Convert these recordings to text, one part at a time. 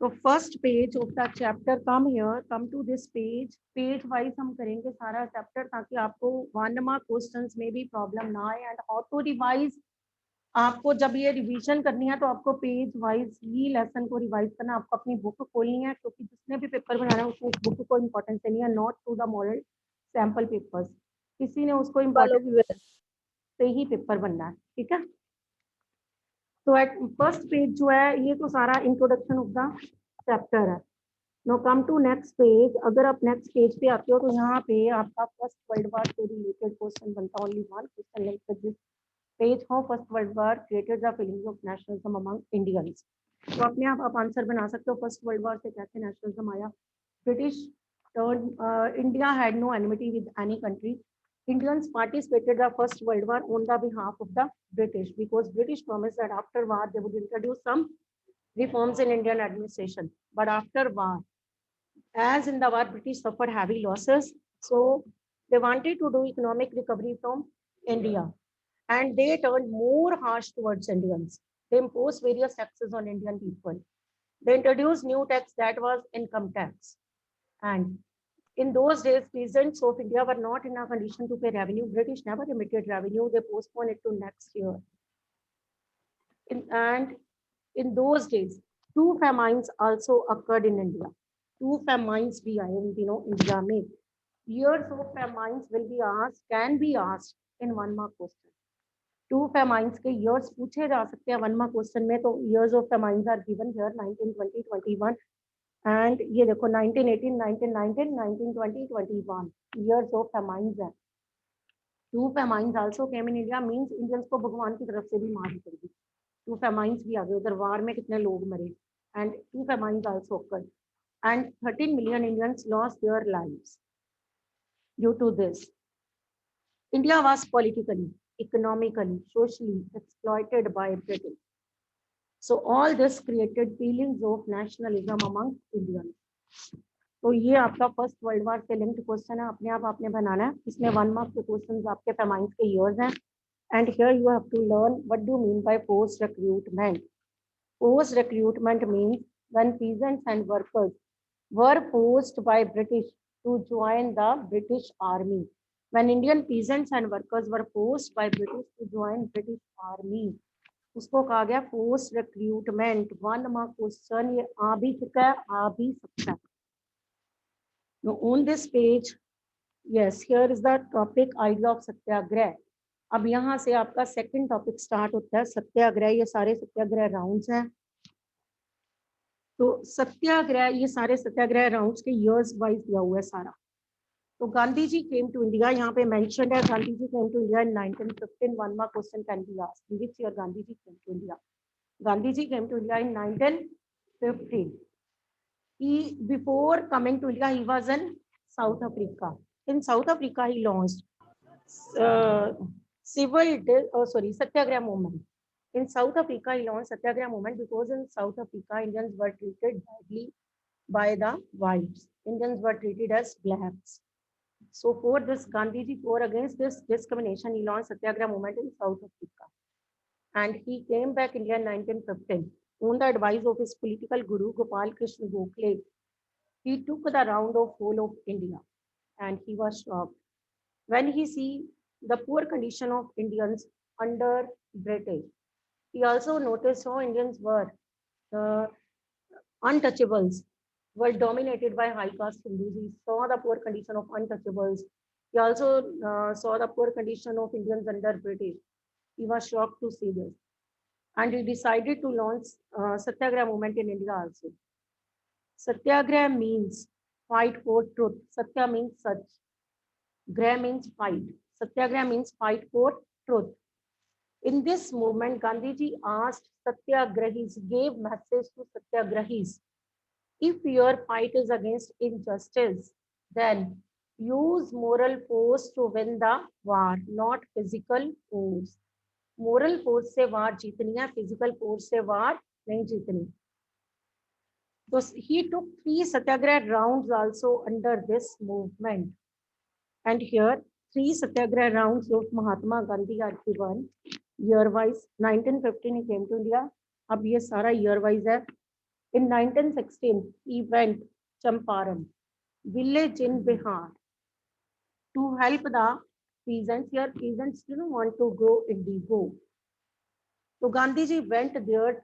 तो first page of the chapter, come here, come to this page. Page wise हम करेंगे सारा chapter ताकि आपको 1 मार्क क्वेश्चंस में भी प्रॉब्लम ना आए। एंड हाउ टू रिवाइज, आपको जब ये रिवीजन करनी है तो आपको पेज वाइज ही लेसन को रिवाइज करना, आपको अपनी बुक खोलनी है, क्योंकि जिसने भी पेपर बनाना है उसने उस बुक को इम्पोर्टेंस देनी है, not to the model sample papers. किसी ने उसको इम्पोर्टेंस से ही पेपर बनना है, ठीक है। तो एट फर्स्ट पेज जो है ये तो सारा इंट्रोडक्शन ऑफ द चैप्टर है। No come to next page. अगर आप नेक्स्ट पेज पे आते हो तो यहाँ पे आपका फर्स्ट वर्ल्ड वॉर से रिलेटेड क्वेश्चन बनता है, only one question like this page, how first world war created the feelings of nationalism among Indians. तो अपने आप आंसर बना सकते हो, फर्स्ट वर्ल्ड वॉर से कैसे नेशनलिज्म आया। British India had no enmity with any country. Indians participated the First World War on the behalf of the British because British promised that after war they would introduce some reforms in Indian administration. But after war, as in the war, British suffered heavy losses, so they wanted to do economic recovery from India, and they turned more harsh towards Indians. They imposed various taxes on Indian people. They introduced new tax, that was income tax. And in those days, peasants of India were not in a condition to pay revenue. British never remitted revenue. They postponed it to next year. And in those days, two famines also occurred in India. Two famines भी आए इन दिनों India में. Years of famines will be asked, can be asked in 1 mark question. Two famines के years पूछे जा सकते हैं 1 mark question में. तो years of famines are given here 1920, 21. And ये देखो 1918, 1919, 1920, 21 years of famines है. Two famines also came in India, means Indians को भगवान की तरफ से भी मार पड़ गई. Two famines भी आ गए, उधर वार में कितने लोग मरे. And two famines also occurred, and 13 million Indians lost their lives due to this. India was politically, economically, socially exploited by Britain. So all this created feelings of nationalism among Indians. तो ये आपका first world war से linked question है, अपने आप आपने बनाना है. इसमें 1 मार्क के क्वेश्चंस आपके फेमाइंस के ईयर्स हैं. And here you have to learn what do mean by post recruitment. Post recruitment means when peasants and workers were forced by British to join the British army. When Indian peasants and workers were forced by British to join British army, उसको कहा गया post recruitment. 1 mark question ये आ भी चुका है, आ भी सकता है. Now on this page, yes, here is the topic idea of सत्याग्रह. अब यहाँ से आपका सेकंड टॉपिक स्टार्ट होता है, सत्याग्रह. ये सारे सत्याग्रह राउंड्स हैं. तो सत्याग्रह, ये सारे सत्याग्रह राउंड्स के इयर्स वाइज दिया हुआ है सारा. तो Gandhi ji came to India, यहाँ पे मेंशन है Gandhi ji came to India in 1915. 1 mark question can be asked, in which year Gandhi ji came to India. Gandhi ji came to India in 1915. He, before coming to India, he was in South Africa. In South Africa, he launched Satyagraha movement. In South Africa, he launched Satyagraha movement because in South Africa, Indians were treated badly by the whites. Indians were treated as blacks. So for this, Gandhiji, for against this discrimination, he launched Satyagraha movement in South Africa. And he came back India in 1915. On the advice of his political guru Gopal Krishna Gokhale, he took the round of whole of India, and he was shocked when he see the poor condition of Indians under British. He also noticed how Indians were untouchables, were dominated by high caste Hindus. He saw the poor condition of untouchables. He also saw the poor condition of Indians under British. He was shocked to see this, and he decided to launch Satyagraha movement in India also. Satyagraha means fight for truth. Satya means such. Graha means fight. Satyagraha means fight for truth. In this movement, Gandhiji asked Satyagrahis, gave message to Satyagrahis. If your fight is against injustice, then use moral force to win the war, not physical force. Moral force से वार जीतनी है, physical force से वार नहीं जीतनी. So he took 3 satyagraha rounds also under this movement. And here 3 satyagraha rounds of Mahatma Gandhi are given year wise. 1915 he came to India. अब ये सारा year wise है. In 1916, he went Champaran, village in Bihar, to help the peasants. Here, peasants didn't want to grow indigo. So Gandhiji went there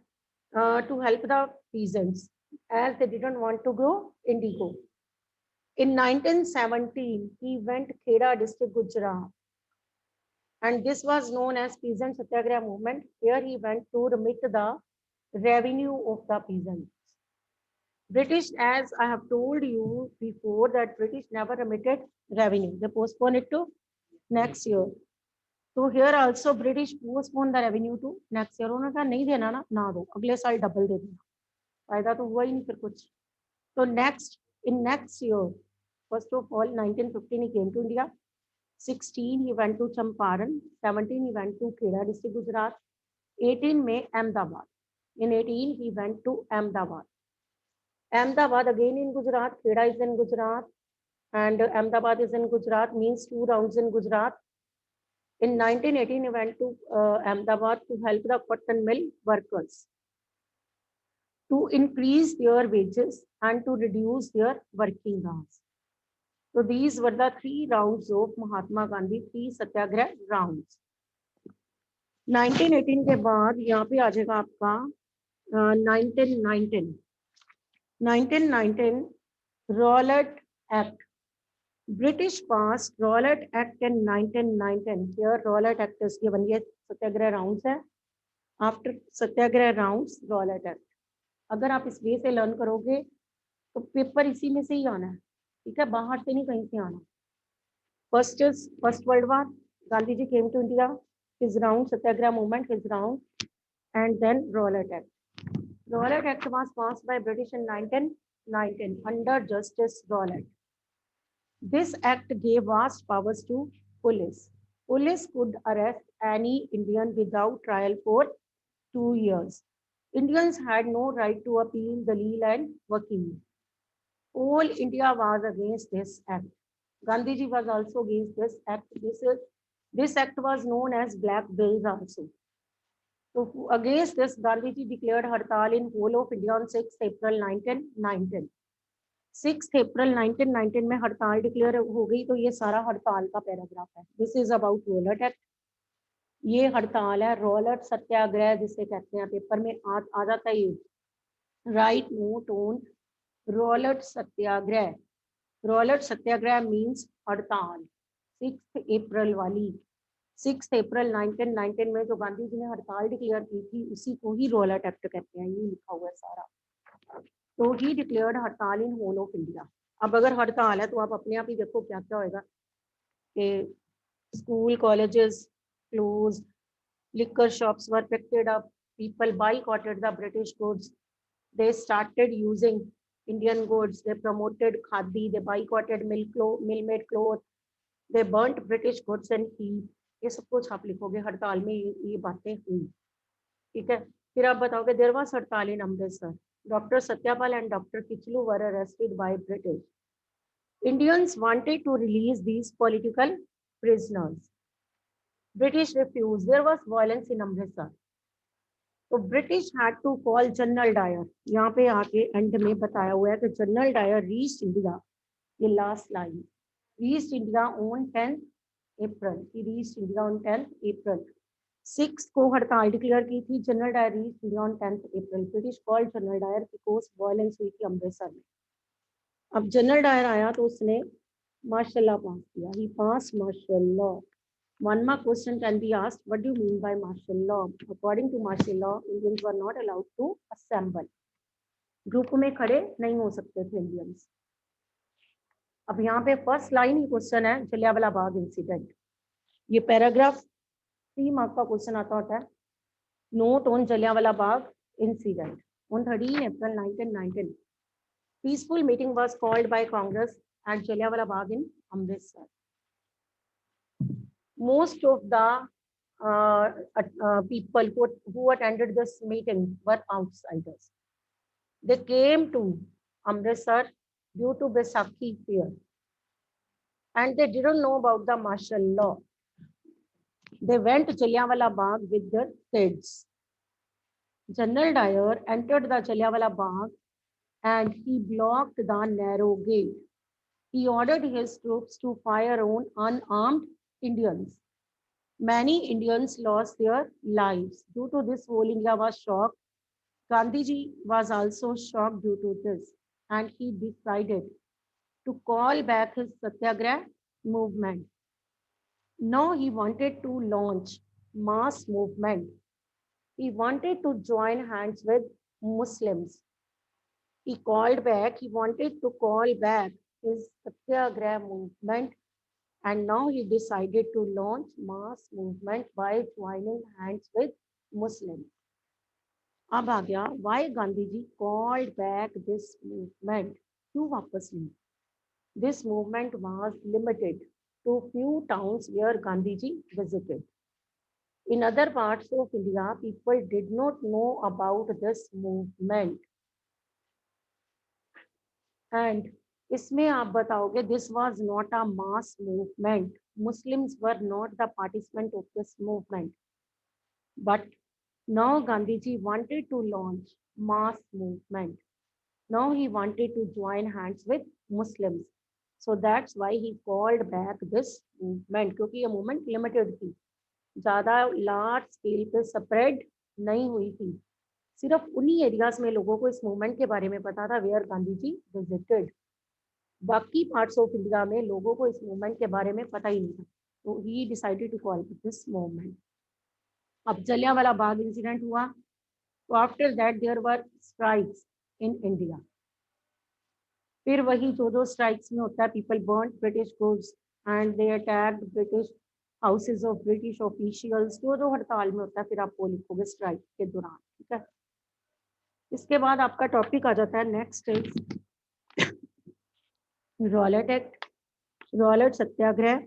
to help the peasants as they didn't want to grow indigo. In 1917, he went Kheda district, Gujarat, and this was known as Peasant Satyagraha movement. Here he went to remit the revenue of the peasants. British, as I have told you before, that British never remitted revenue. They postponed it to next year. तो here also British postpone the revenue to next year. उन्होंने कहा नहीं देना ना दो, अगले साल double दे देना. फायदा तो हुआ ही नहीं फिर कुछ. तो next in next year, first of all 1915 he came to India. 16 he went to Champaran. 17 he went to Kheda district, Gujarat. 18 में Ahmedabad. In 18 he went to Ahmedabad. Ahmedabad again in Gujarat. Kheda is in Gujarat and Ahmedabad is in Gujarat, means 2 rounds in Gujarat. In 1918, he went to Ahmedabad to help the cotton mill workers to increase their wages and to reduce their working hours. So these were the 3 rounds of Mahatma Gandhi, 3 Satyagraha rounds. 1918 के बाद यहाँ पे आ जाएगा आपका 1919. 1919 Rowlatt Act. British passed Rowlatt Act in 1919. Here Rowlatt Act is given. ये सत्याग्रह rounds है. After सत्याग्रह rounds, Rowlatt Act. अगर आप इस वे से लर्न करोगे तो पेपर इसी में से ही आना है, ठीक है, बाहर से नहीं कहीं से आना. First World War. Gandhi ji came to India. His round Satyagraha movement, his round, and then Rowlatt Act. Rowlatt Act was passed by British in 1919 under Justice Rowlatt. This act gave vast powers to police. Police could arrest any Indian without trial for 2 years. Indians had no right to appeal, dalil and vakil. All India was against this act. Gandhiji was also against this act. This act was known as Black Bills also. So against this, Gandhiji declared Hartal in whole of India on 6th April 1919. 6 अप्रैल 1919 में हड़ताल declare हो गई. तो ये सारा हड़ताल का paragraph है. This is about Rowlatt act. ये हड़ताल है, रॉलट सत्याग्रह जिसे कहते हैं, पेपर में आ जाता है ये. Right note on Rowlatt Satyagraha. Rowlatt Satyagraha means हड़ताल 6 अप्रैल वाली. 6 अप्रैल 1919 में जो गांधी जी ने हड़ताल डिक्लेयर की थी उसी को ही रॉलट एक्ट कहते हैं. ये लिखा हुआ है सारा. तो ही डिक्लेयर्ड हड़ताल इन होल ऑफ इंडिया. अब अगर हड़ताल है तो आप अपने आप ही देखो क्या क्या होएगा कि school colleges closed, liquor shops were picked up, people boycotted the British goods, they started using Indian goods, they promoted khadi, they boycotted mill-made clothes, they burnt British goods and tea. ये सब कुछ आप लिखोगे हड़ताल में ये बातें हुई, ठीक है. फिर आप बताओगे देयर वाज हड़ताल इन Amritsar. Dr. Satyapal and Dr. Kichlu were arrested by British. Indians wanted to release these political prisoners. British refused. There was violence in Amritsar. So British had to call General Dyer. यहाँ पे आके and में बताया हुआ है कि General Dyer reached India. ये last line. Reached India on 10th April. He reached India on 10th April. 6 को हड़ताल डिक्लेयर की थी. General Dyer reached India on 10th April. British called general Dyer because violence हुई थी अमृतसर में. अब general Dyer आया तो उसने मार्शल लॉ पास किया. He pass martial law. One mark question can be asked, what do you mean by martial law? According to martial law, Indians were not allowed to assemble. Group में खड़े नहीं हो सकते थे Indians. अब यहाँ पे फर्स्ट लाइन ही question है जलियांवाला बाग इंसिडेंट. ये पैराग्राफ 3 मार्क का क्वेश्चन आता होता है. Note on Jallianwala Bagh incident. On 13 April 1919, peaceful meeting was called by Congress at Jallianwala Bagh in Amritsar. Most of the people who attended this meeting were outsiders. They came to Amritsar due to Baisakhi fair, and they didn't know about the martial law. They went to Jallianwala Bagh with their kids. General Dyer entered the Jallianwala Bagh and he blocked the narrow gate. He ordered his troops to fire on unarmed Indians. Many Indians lost their lives. Due to this, whole India was shocked. Gandhiji was also shocked due to this, and he decided to call back his Satyagraha movement. Now he wanted to launch mass movement. He wanted to join hands with Muslims. He wanted to call back his Satyagraha movement, and now he decided to launch mass movement by joining hands with Muslims. अब आ गया why Gandhi ji called back this movement. क्यों वापस ली? This movement was limited to few towns where Gandhi ji visited. In other parts of India, people did not know about this movement. And इसमें आप बताओगे this was not a mass movement. Muslims were not the participant of this movement. But now Gandhiji wanted to launch mass movement. Now he wanted to join hands with Muslims. So that's why he called back this movement. क्योंकि ये movement limited थी, ज़्यादा large scale पे spread नहीं हुई थी. सिर्फ उन्हीं एरियाज में लोगों को इस मूवमेंट के बारे में पता था वेयर गांधी जी विजिटेड. बाकी पार्ट्स ऑफ इंडिया में लोगों को इस मूवमेंट के बारे में पता ही नहीं था. तो he decided to call this movement. अब जलियांवाला बाग इंसिडेंट हुआ, तो after that there were strikes in India. फिर वही जो दो स्ट्राइक्स में होता है, people burn British goods and they attacked British houses of British officials. जो हड़ताल में होता है, फिर आप वो लिखोगे स्ट्राइक के दौरान. ठीक है. इसके बाद आपका टॉपिक आ जाता है next is Rowlatt Act, Rowlatt satyagraha.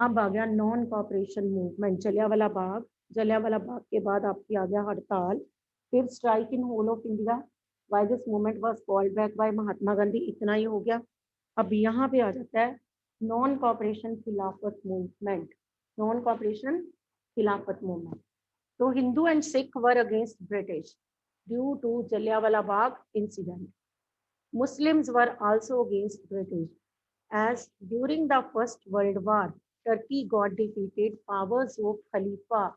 अब आ गया non cooperation movement. Jallianwala Bagh के बाद आपकी आ गया हड़ताल, फिर strike in whole of India. Why this movement was called back by Mahatma Gandhi. इतना ही हो गया. अब यहाँ पे आ जाता है non cooperation Khilafat movement. Non cooperation Khilafat movement. तो Hindu and Sikh were against British due to Jallianwala Bagh incident. Muslims were also against British, as during the First World War, Turkey got defeated. Powers of Khalifa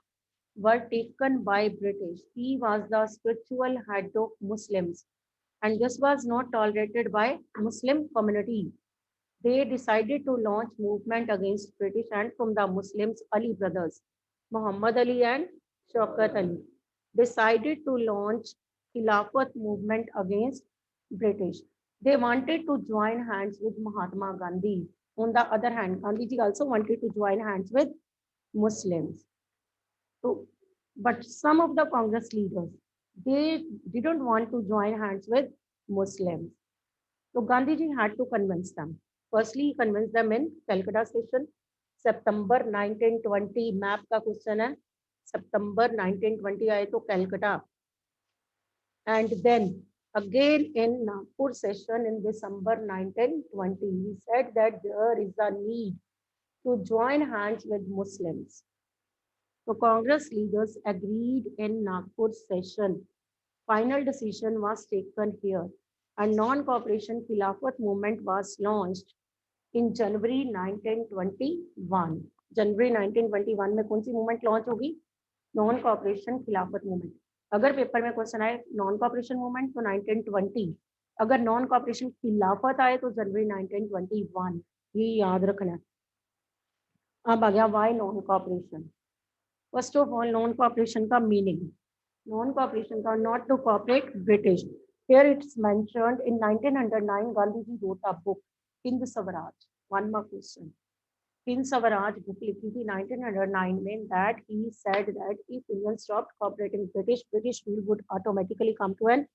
were taken by British. He was the spiritual head of Muslims, and this was not tolerated by Muslim community. They decided to launch movement against British, and from the Muslims, Ali brothers, Muhammad Ali and Shaukat Ali, decided to launch Khilafat movement against British. They wanted to join hands with Mahatma Gandhi. On the other hand, Gandhi ji also wanted to join hands with Muslims. So, but some of the Congress leaders, they didn't want to join hands with Muslims. So Gandhi ji had to convince them. Firstly, he convinced them in Calcutta session, September 1920. Map का question है, September 1920 आए तो Calcutta. And then again in Nagpur session in December 1920, he said that there is a need to join hands with Muslims. So Congress leaders agreed in Nagpur session. Final decision was taken here, and non-cooperation Khilafat movement was launched in January 1921. January 1921 में कौन सी movement launch होगी? Non cooperation Khilafat movement. अगर paper में question आए non cooperation movement तो 1920, अगर non cooperation खिलाफत आए तो जनवरी 1921. ये याद रखना है. अब आ गया why non cooperation. First of all non cooperation का मीनिंग. नॉन कॉपरेशन का not to cooperate British. Here it's mentioned in 1909 Gandhi ji wrote a book Hind Swaraj. One more question. Hind Swaraj book लिखी थी 1909 में, that he said that if Indians stopped cooperating British, British rule would automatically come to an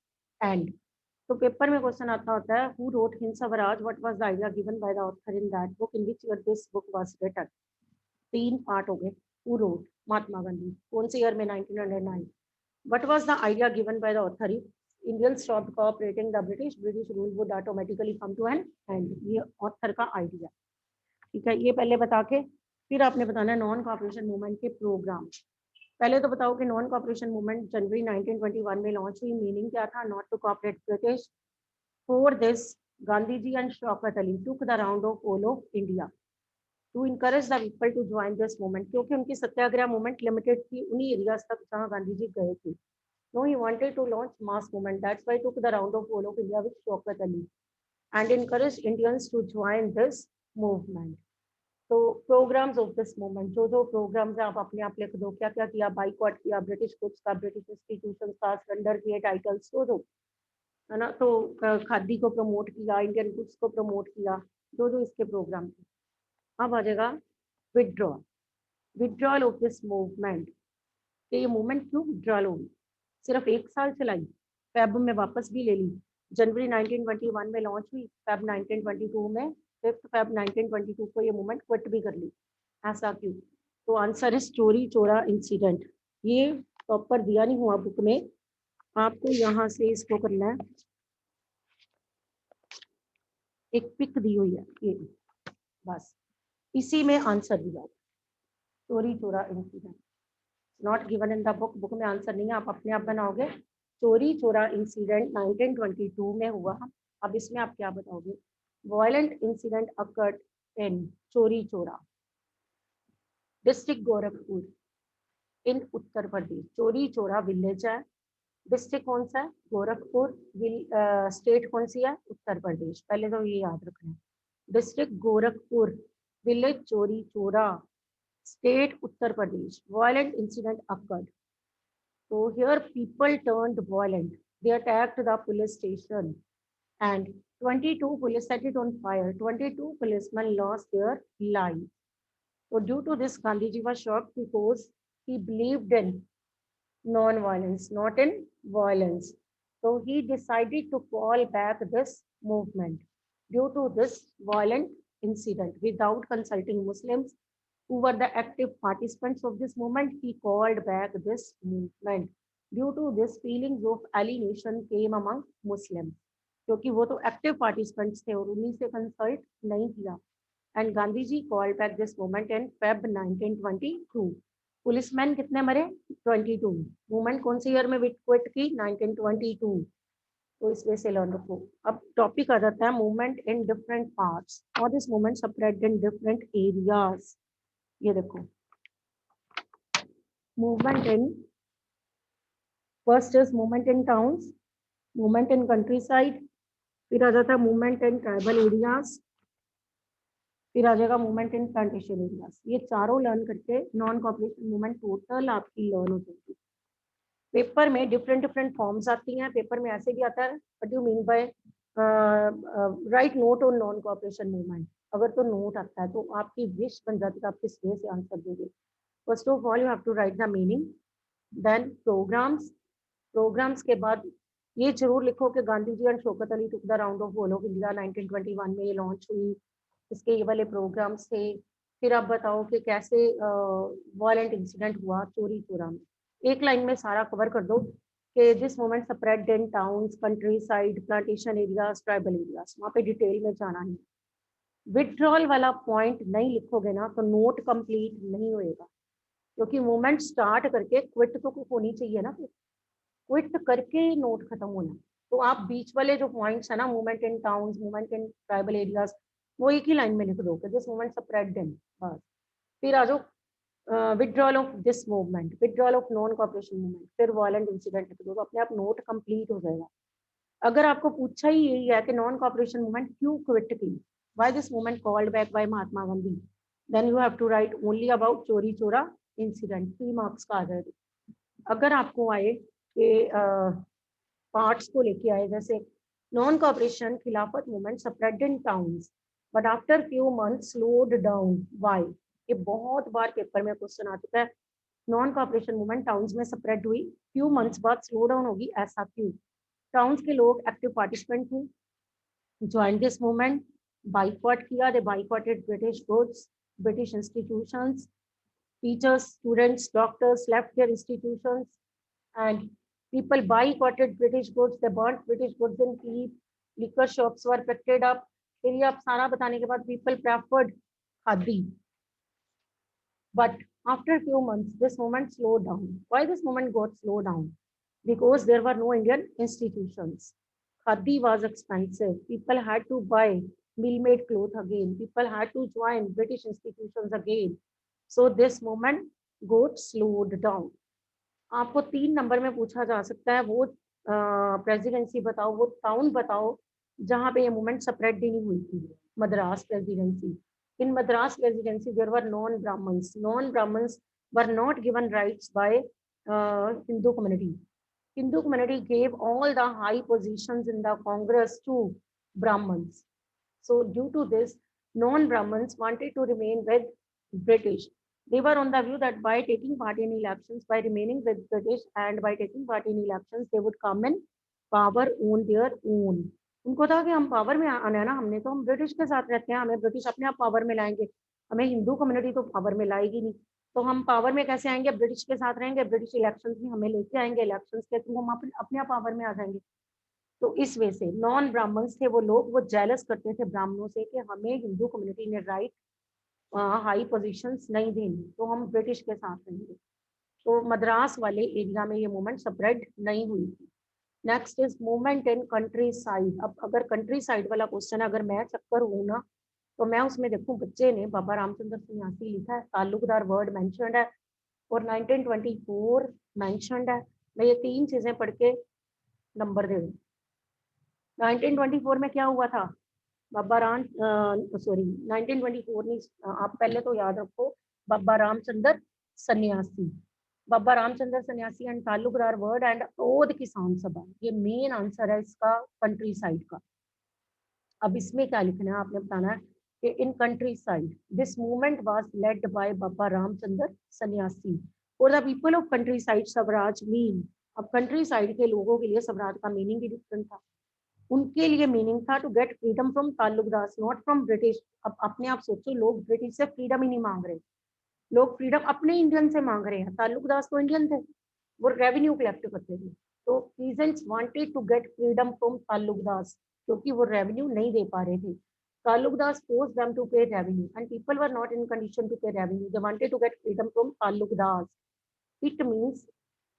end. तो paper में question आता होता है who wrote Hind Swaraj, what was the idea given by the author in that book, in which year this book was written. 3 part हो गए. who wrote? Mahatma Gandhi. कौन से year में? 1909. what was the idea given by the author? Indians stopped cooperating the British, British rule would automatically come to an end. ये author का idea. ठीक है, ये पहले बता के फिर आपने बताना है नॉन कॉपरेशन मूवमेंट के प्रोग्राम. पहले तो बताओ कि नॉन कॉपरेशन मूवमेंट जनवरी 1921 में लॉन्च हुई, मीनिंग क्या था? Not to cooperate British. For this Gandhi ji and Shaukat Ali took the round of all of India to encourage the people to join this movement, क्योंकि उनकी सत्याग्रह मूवमेंट लिमिटेड थी उन्हीं एरियाज तक जहां गांधी जी गए थे. No, he wanted to launch mass movement, that's why took the round of all of India with Shaukat Ali and encourage Indians to join this movement. तो programmes of this movement, जो जो programmes है आप अपने आप लिख दो. क्या क्या किया? बाइकआउट किया ब्रिटिश गुड्स का, ब्रिटिश इंस्टीट्यूशन का, सरेंडर किए टाइटल्स, जो है ना. तो खादी को प्रमोट किया, इंडियन गुड्स को प्रमोट किया, जो जो इसके प्रोग्राम थे. अब आ जाएगा withdrawal. Withdrawal of this movement, कि ये मूवमेंट क्यों विदड्रॉल होगी? सिर्फ 1 साल चलाई, फेब में वापस भी ले ली. जनवरी 1921 में लॉन्च हुई, फेब 1922 में, 5 फेब 1922 को ये मूवमेंट क्विट भी कर ली. ऐसा क्यों? तो आंसर है चोरी चोरा इंसिडेंट. ये प्रॉपर दिया नहीं हुआ बुक में, आपको यहाँ से इसको करना है. एक पिक दी हुई है ये, बस इसी में आंसर दिया. चोरी Chaura incident not given in the book. Book में आंसर नहीं है, आप अपने आप बनाओगे. चोरी चोरा इंसिडेंट 1922 में हुआ. अब इसमें आप क्या बताओगे? वायलेंट इंसिडेंट अकर्ड इन चोरी चोरा, डिस्ट्रिक्ट गोरखपुर इन उत्तर प्रदेश. चोरी चोरा विलेज है, डिस्ट्रिक्ट कौन सा है? गोरखपुर. स्टेट कौन सी है? उत्तर प्रदेश. पहले तो ये याद रखना है. डिस्ट्रिक्ट गोरखपुर, विलेज चोरी चोरा, state Uttar Pradesh. Violent incident occurred. So here people turned violent. They attacked the police station and 22 police set it on fire. 22 policemen lost their lives. So due to this, Gandhiji was shocked because he believed in non-violence, not in violence. So he decided to call back this movement due to this violent incident. Without consulting Muslims who were the active participants of this movement, he called back this movement. Due to this, feelings of alienation came among Muslims, क्योंकि वो तो active participants थे और उन्हीं से consult नहीं किया. And Gandhi ji call back this movement in Feb 1922. Policeman कितने मरे? 22. मूवमेंट कौन से ईयर में क्विट की? 1922. तो इस वजह से लर्न रखो. अब टॉपिक आ जाता है मूवमेंट इन डिफरेंट पार्ट्स और this movement spread in different areas. ये देखो, movement in, first is movement in towns, movement in country side, फिर आ जाता है मूवमेंट इन ट्राइबल एरियाज, फिर आ जाएगा मूवमेंट इन प्लांटेशन एरियाज. ये चारों लर्न करके नॉन कॉपरेशन मूवमेंट टोटल आपकी लर्न हो जाएगी. पेपर में डिफरेंट डिफरेंट फॉर्म्स आती हैं. पेपर में ऐसे भी आता है, what do mean bye right note on non cooperation movement. अगर तो नोट आता है तो आपकी विश बन जाती है, आप किस वे से आंसर दोगे. First of all you have to write the meaning, then programmes. Programmes के बाद ये जरूर लिखो कि Gandhi ji and Shaukat Ali took the round of all of India 1921 में ये लॉन्च हुई, इसके ये वाले प्रोग्राम्स थे. फिर आप बताओ कि कैसे वायलेंट इंसिडेंट हुआ चोरी चोरा में. एक लाइन में सारा कवर कर दो कि this moment spread in towns, country side, plantation areas, tribal areas. वहाँ पे डिटेल में जाना है. विड्रॉल वाला पॉइंट नहीं लिखोगे ना तो नोट कंप्लीट नहीं होएगा, क्योंकि मूवमेंट स्टार्ट करके क्विट तो होनी चाहिए ना. फिर क्विट करके नोट खत्म होना. तो आप बीच वाले जो पॉइंट्स है ना, movement in towns, movement in tribal areas, वो एक ही लाइन में लिख दो कि दिस मूवमेंट स्प्रेड इन, बस. फिर आ जाओ withdrawal of this movement, withdrawal of non cooperation movement, फिर वायलेंट इंसिडेंट लिख दो, तो अपने आप नोट कंप्लीट हो जाएगा. अगर आपको पूछा ही यही है कि नॉन कॉपरेशन मूवमेंट क्यों क्विट की, why this movement called back by Mahatma Gandhi, then you have to write only about Chauri Chaura incident. 3 marks का आ जाएगा. अगर आपको आए कि पार्ट्स को लेके आए, जैसे non cooperation Khilafat movement spread in towns but after few months slowed down, why. ये बहुत बार पेपर में क्वेश्चन आ चुका है. नॉन कॉपरेशन मूवमेंट टाउन्स में स्प्रेड हुई, फ्यू मंथ्स बाद स्लो डाउन होगी, ऐसा क्यों? टाउन्स के लोग एक्टिव पार्टिसिपेंट थे, ज्वाइन दिस मूवमेंट, बाइकॉट किया, they boycotted British goods, British institutions, teachers, students, doctors left their institutions, and people boycotted British goods. They burnt British goods in heat. Liquor shops were picked up. फिर ये आप सारा बताने के बाद people preferred khadi, but After few months, this movement slowed down. Why this movement got slowed down? Because there were no Indian institutions. Khadi was expensive. People had to buy mill-made cloth again. People had to join British institutions again. So this movement got slowed down. आपको 3 number में पूछा जा सकता है वो presidency बताओ, वो town बताओ जहाँ पे ये मूवमेंट स्प्रेड ही नहीं हुई थी. Madras presidency. In Madras presidency there were non Brahmins. Non Brahmins were not given rights by Hindu community. Hindu community gave all the high positions in the Congress to Brahmins. So due to this, non-Brahmins wanted to remain with British. They were on the view that by taking part in elections, by remaining with British and by taking part in elections, they would come in power on their own. उनको था कि हम power में आना है ना, हमने तो हम ब्रिटिश के साथ रहते हैं, हमें ब्रिटिश अपने आप पावर में लाएंगे, हमें हिंदू कम्युनिटी तो पावर में लाएगी नहीं, तो हम पावर में कैसे आएंगे, ब्रिटिश के साथ रहेंगे, ब्रिटिश इलेक्शंस में हमें लेके आएंगे, इलेक्शंस के थ्रू हम अपने आप पावर में आ जाएंगे. तो इस वजह से नॉन ब्राह्मण्स थे वो लोग, वो जेलस करते थे ब्राह्मणों से कि हमें हिंदू कम्युनिटी ने राइट हाई पोजीशंस नहीं देनी, तो हम ब्रिटिश के साथ रहेंगे. तो मद्रास वाले एरिया में ये मूवमेंट स्प्रेड नहीं हुई थी. Next is movement in country side. अब अगर कंट्री साइड वाला क्वेश्चन अगर मैं चक्कर हूँ ना, तो मैं उसमें देखूँ बच्चे ने बाबा रामचंद्र सन्यासी लिखा है, ताल्लुकदार वर्ड मेंशन्ड है और 1924 मेंशन्ड है. मैं ये 3 चीजें पढ़ के नंबर दे दूँ. 1924 में क्या हुआ था, बाबा राम सॉरी 1924 में आप पहले तो याद रखो बाबा रामचंद्र सन्यासी. बाबा रामचंद्र सन्यासी एंड ताल्लुकदार वर्ड एंड ओद किसान सभा, ये मेन आंसर है इसका कंट्री साइड का. अब इसमें क्या लिखना है आपने बताना है कि in countryside this movement was led by Baba Ramchandra sanyasi for the people of countryside swaraj mean. अब कंट्री साइड के लोगों के लिए स्वराज का मीनिंग ही डिफरेंट था. उनके लिए मीनिंग था to get freedom from talukdar not from British. अब अपने आप सोचो, लोग ब्रिटिश से फ्रीडम ही नहीं मांग रहे, लोग फ्रीडम अपने इंडियन से मांग रहे हैं. ताल्लुकदार तो इंडियन थे, वो रेवेन्यू कलेक्ट करते थे. तो peasants wanted to get freedom from talukdar क्योंकि वो रेवेन्यू नहीं दे पा रहे थे. Talukdar forced them to pay revenue and people were not in condition to pay revenue. They wanted to get freedom from Talukdar. It means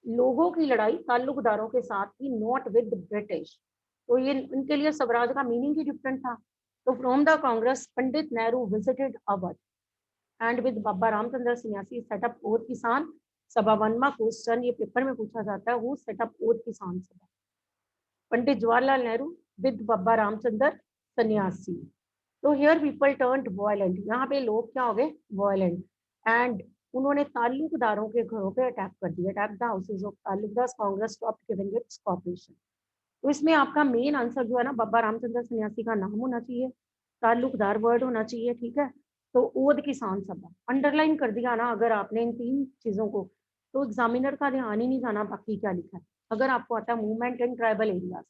लोगों की लड़ाई ताल्लुकदारों के साथ थी, नॉट विद ब्रिटिश. तो ये उनके लिए स्वराज का मीनिंग ही डिफरेंट था. तो from the Congress Pandit Nehru visited Awadh and with Baba Ramchandra sanyasi set up ओद किसान सभा. 1वां क्वेश्चन ये पेपर में पूछा जाता है, वो सेटअप ओद किसान सभा. पंडित जवाहरलाल नेहरू विद बाबा रामचंद्र सन्यासी. तो हियर पीपल टर्न्ड वायलेंट, यहाँ पे लोग क्या हो गए, वायलेंट. एंड उन्होंने ताल्लुकदारों के घरों पे अटैक कर दिया. Attack the houses of talukdar. Congress stopped giving its corporation. तो इसमें आपका मेन आंसर जो है ना, बाबा रामचंद्र सन्यासी का नाम होना चाहिए, ताल्लुकदार वर्ड होना चाहिए, ठीक है. तो ओद किसान सभा अंडरलाइन कर दिया ना अगर आपने इन 3 चीजों को, तो एग्जामिनर का ध्यान ही नहीं जाना बाकी क्या लिखा है. अगर आपको आता है मूवमेंट इन ट्राइबल एरियाज,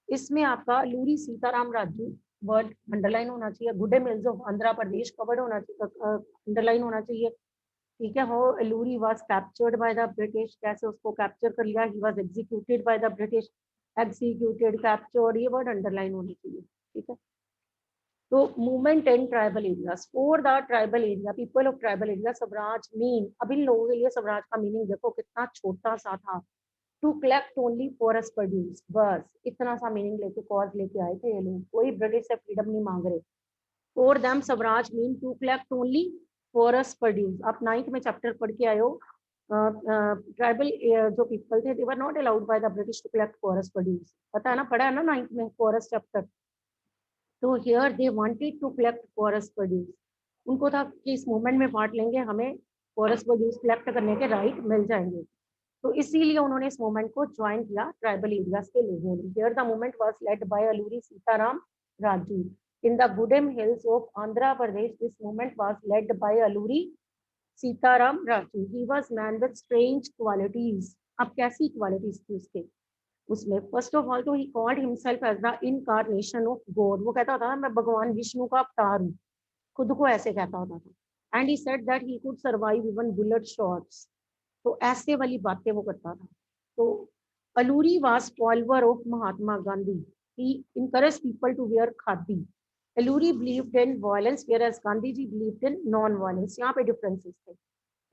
इसमें आपका Lurie Sitaram Raju word underline होना चाहिए. गुडे mills of Andhra Pradesh covered होना चाहिए, अंडरलाइन होना चाहिए, ठीक है. How Lurie was captured bye the British, कैसे उसको कैप्चर कर लिया. He was executed by the British. Executed, captured, ये वर्ड अंडरलाइन होने चाहिए, ठीक है. तो movement in tribal areas for the tribal area, people of tribal area. Swaraj mean, अब इन लोगों के लिए स्वराज का मीनिंग देखो कितना छोटा सा था. To collect only forest produce, बस इतना सा मीनिंग लेके कॉज लेके आए थे ये लोग. कोई ब्रिटिश से फ्रीडम नहीं मांग रहे. For them swaraj mean to collect only forest produce. आप 9th में चैप्टर पढ़ के आए हो. ट्राइबल जो पीपल थे, they were not allowed by the British to collect forest produce. पता है ना, पढ़ा है ना 9th में फॉरेस्ट चैप्टर. तो here they wanted to collect forest produce. उनको था कि इस मूवमेंट में पार्ट लेंगे, हमें फॉरेस्ट प्रोड्यूस कलेक्ट करने के राइट मिल जाएंगे. तो इसीलिए उन्होंने इस मूवमेंट को ज्वाइन किया ट्राइबल एरियाज के लोगों ने. Here the movement was led bye Alluri Sitaram Raju in the Gudem hills of Andhra Pradesh. This movement was led bye Alluri Sitaram Raju. He was man with strange qualities. अब कैसी क्वालिटीज थी उसके उसमें, फर्स्ट ऑफ ऑल तो he called himself as the incarnation of God. वो कहता था मैं भगवान विष्णु का अवतार हूँ, खुद को ऐसे कहता होता था. And he said that he could survive even bullet shots. तो ऐसे वाली बातें वो करता था. तो Alluri was follower of Mahatma Gandhi. He encourage people to wear khadi. Alluri believed in violence whereas Gandhi ji believed in non violence. यहाँ पे डिफरेंसेस थे.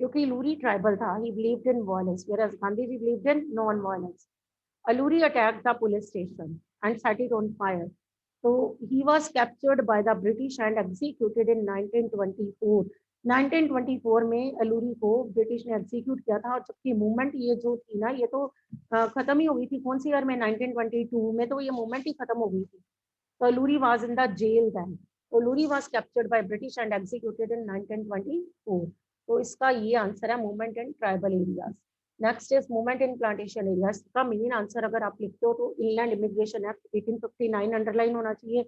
क्योंकि लूरी ट्राइबल था, he believed in violence, whereas Gandhi ji believed in non violence. Aluri attacked the police station and set it on fire. So he was captured by the British and executed in 1924. 1924 में अलूरी को British ने execute किया था, और जबकि movement ये जो थी ना, ये तो खत्म ही हो गई थी. कौन सी ईयर में? 1922 में तो ये मूवमेंट ही खत्म हो गई थी. तो Alluri was in the jail then. Alluri was captured by British and executed in 1924. तो इसका ये आंसर है, movement in tribal areas. Next is movement in plantation areas. का मेन आंसर अगर आप लिखते हो तो इनलैंड इमिग्रेशन एक्ट 1859 अंडरलाइन होना चाहिए.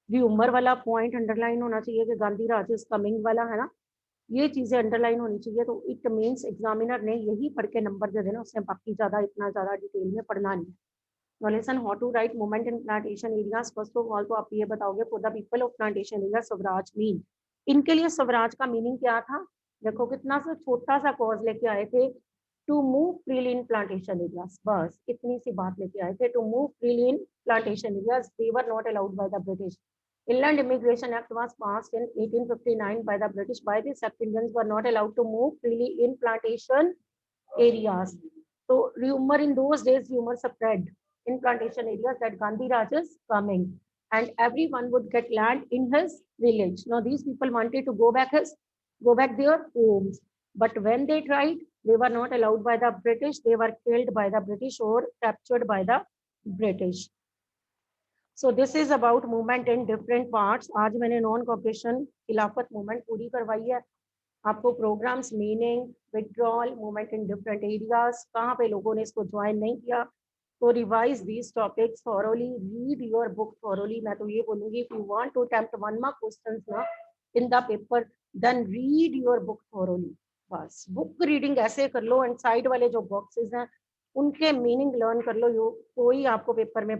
दी उमर वाला पॉइंट अंडरलाइन होना चाहिए कि गांधी राज इज कमिंग वाला है ना, ये चीजें अंडरलाइन होनी चाहिए. तो इट मीन्स एग्जामिनर ने यही पढ़ के नंबर दे देना, उसने बाकी ज्यादा इतना ज्यादा डिटेल में पढ़ना नहीं. Now listen, how to write movement in plantation areas. First of all तो आप ये बताओगे for the people of plantation areas Swaraj mean. इनके लिए स्वराज का मीनिंग क्या था? देखो कितना सा छोटा सा कॉज लेके आए थे, to move freely in plantation areas. बस इतनी सी बात लेके आए थे, to move freely in plantation areas. They were not allowed by the British. Inland Immigration Act was passed in 1859 by the British. By this act, Indians were not allowed to move freely in plantation areas. So rumor in those days, rumor spread in plantation areas that Gandhi Raj is coming, and everyone would get land in his village. Now these people wanted to go back their homes, but when they tried, they were not allowed by the British. They were killed by the British or captured by the British. So this is about movement in different parts. आज मैंने non cooperation Khilafat movement पूरी करवाई है. आपको programmes, meaning, withdrawal, movement in different areas, कहाँ पे लोगों ने इसको ज्वाइन नहीं किया. तो revise these topics thoroughly, read your book thoroughly. मैं तो ये बोलूंगी, if you want to attempt 1 mark questions ना in the paper, then read your book thoroughly. बस बुक रीडिंग ऐसे कर लो, एंड साइड वाले जो बॉक्सेस हैं उनके मीनिंग लर्न कर लो. कोई आपको पेपर में